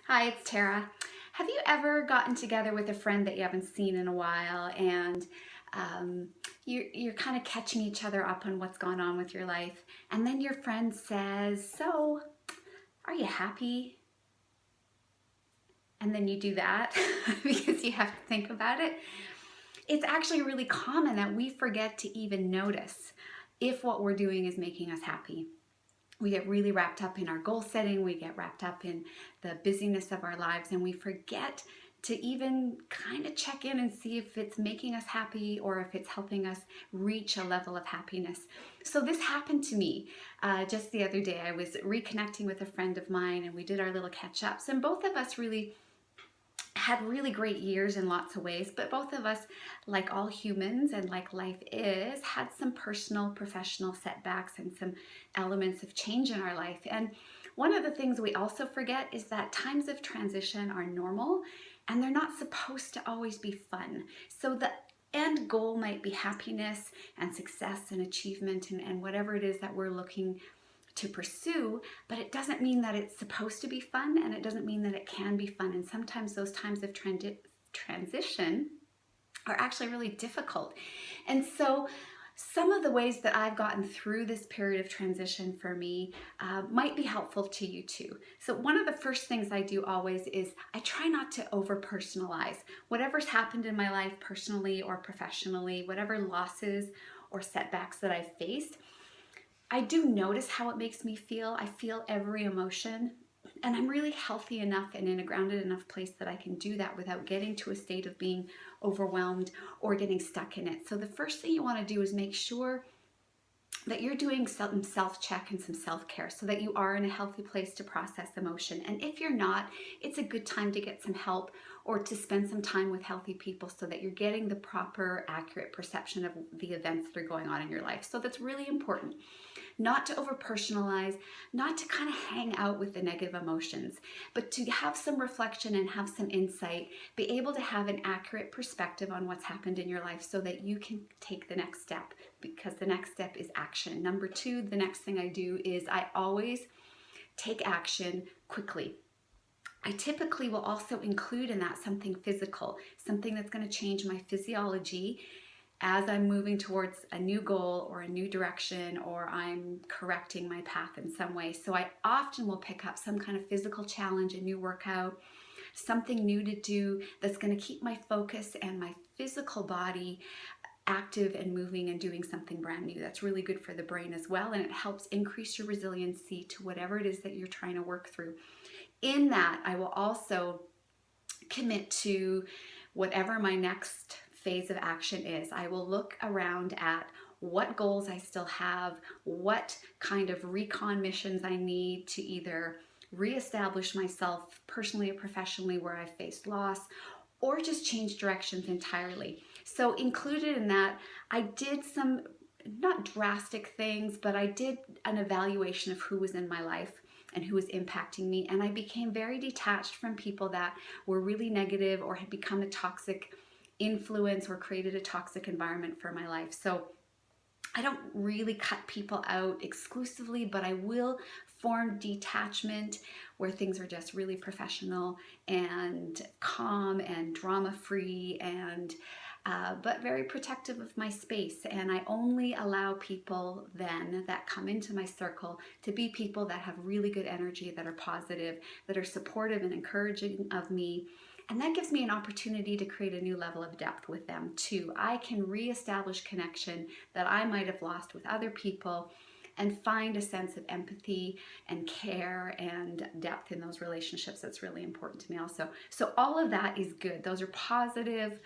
Hi, it's Tara. Have you ever gotten together with a friend that you haven't seen in a while and um, you're kind of catching each other up on what's going on with your life, and then your friend says, "So, are you happy?" And then you do that because you have to think about it. It's actually really common that we forget to even notice if what we're doing is making us happy. We get really wrapped up in our goal setting, we get wrapped up in the busyness of our lives, and we forget to even kind of check in and see if it's making us happy or if it's helping us reach a level of happiness. So this happened to me just the other day. I was reconnecting with a friend of mine and we did our little catch ups, and both of us really had really great years in lots of ways, but both of us, like all humans and like life is, had some personal, professional setbacks and some elements of change in our life. And one of the things we also forget is that times of transition are normal and they're not supposed to always be fun. So the end goal might be happiness and success and achievement and whatever it is that we're looking to pursue, but it doesn't mean that it's supposed to be fun, and it doesn't mean that it can be fun. And sometimes those times of transition are actually really difficult. And so some of the ways that I've gotten through this period of transition for me might be helpful to you too. So one of the first things I do always is I try not to over personalize whatever's happened in my life personally or professionally, whatever losses or setbacks that I've faced. I do notice how it makes me feel. I feel every emotion, and I'm really healthy enough and in a grounded enough place that I can do that without getting to a state of being overwhelmed or getting stuck in it. So the first thing you want to do is make sure that you're doing some self-check and some self-care so that you are in a healthy place to process emotion. And if you're not, it's a good time to get some help or to spend some time with healthy people so that you're getting the proper, accurate perception of the events that are going on in your life. So that's really important. Not to over personalize, not to kind of hang out with the negative emotions, but to have some reflection and have some insight, be able to have an accurate perspective on what's happened in your life so that you can take the next step, because the next step is action. Number two, the next thing I do is I always take action quickly. I typically will also include in that something physical, something that's going to change my physiology as I'm moving towards a new goal or a new direction, or I'm correcting my path in some way. So I often will pick up some kind of physical challenge, a new workout, something new to do that's going to keep my focus and my physical body active and moving and doing something brand new. That's really good for the brain as well, and it helps increase your resiliency to whatever it is that you're trying to work through. In that, I will also commit to whatever my next phase of action is. I will look around at what goals I still have, what kind of recon missions I need to either reestablish myself personally or professionally where I've faced loss, or just change directions entirely. So included in that, I did some not drastic things, but I did an evaluation of who was in my life and who was impacting me. And I became very detached from people that were really negative or had become a toxic influence or created a toxic environment for my life. So I don't really cut people out exclusively, but I will form detachment where things are just really professional and calm and drama free and but very protective of my space. And I only allow people then that come into my circle to be people that have really good energy, that are positive, that are supportive and encouraging of me. And that gives me an opportunity to create a new level of depth with them too. I can reestablish connection that I might have lost with other people and find a sense of empathy and care and depth in those relationships. That's really important to me also. So all of that is good. Those are positive,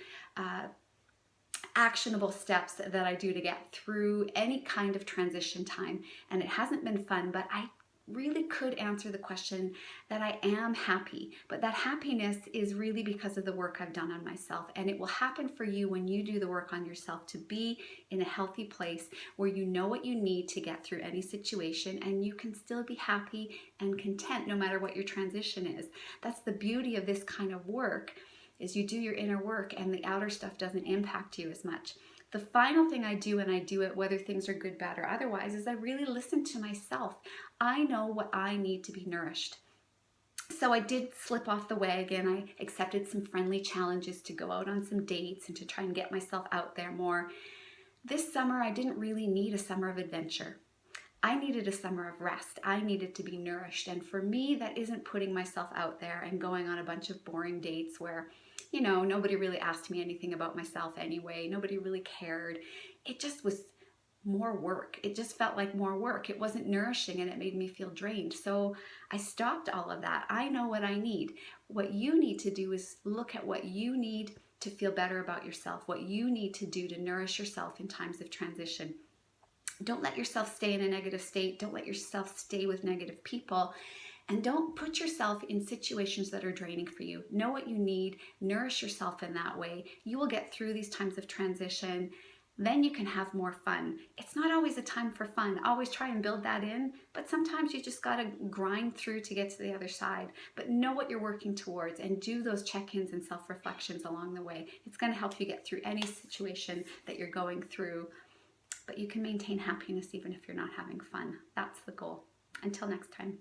actionable steps that I do to get through any kind of transition time. And it hasn't been fun, but I really could answer the question that I am happy. But that happiness is really because of the work I've done on myself. And it will happen for you when you do the work on yourself to be in a healthy place where you know what you need to get through any situation and you can still be happy and content no matter what your transition is. That's the beauty of this kind of work, is you do your inner work and the outer stuff doesn't impact you as much. The final thing I do, and I do it whether things are good, bad, or otherwise, is I really listen to myself. I know what I need to be nourished. So I did slip off the wagon. I accepted some friendly challenges to go out on some dates and to try and get myself out there more. This summer, I didn't really need a summer of adventure. I needed a summer of rest. I needed to be nourished. And for me, that isn't putting myself out there and going on a bunch of boring dates where, nobody really asked me anything about myself anyway. Nobody really cared. It just was more work. It just felt like more work. It wasn't nourishing and it made me feel drained. So I stopped all of that. I know what I need. What you need to do is look at what you need to feel better about yourself, what you need to do to nourish yourself in times of transition. Don't let yourself stay in a negative state. Don't let yourself stay with negative people. And don't put yourself in situations that are draining for you. Know what you need. Nourish yourself in that way. You will get through these times of transition. Then you can have more fun. It's not always a time for fun. Always try and build that in, but sometimes you just got to grind through to get to the other side. But know what you're working towards and do those check-ins and self-reflections along the way. It's going to help you get through any situation that you're going through, but you can maintain happiness even if you're not having fun. That's the goal. Until next time.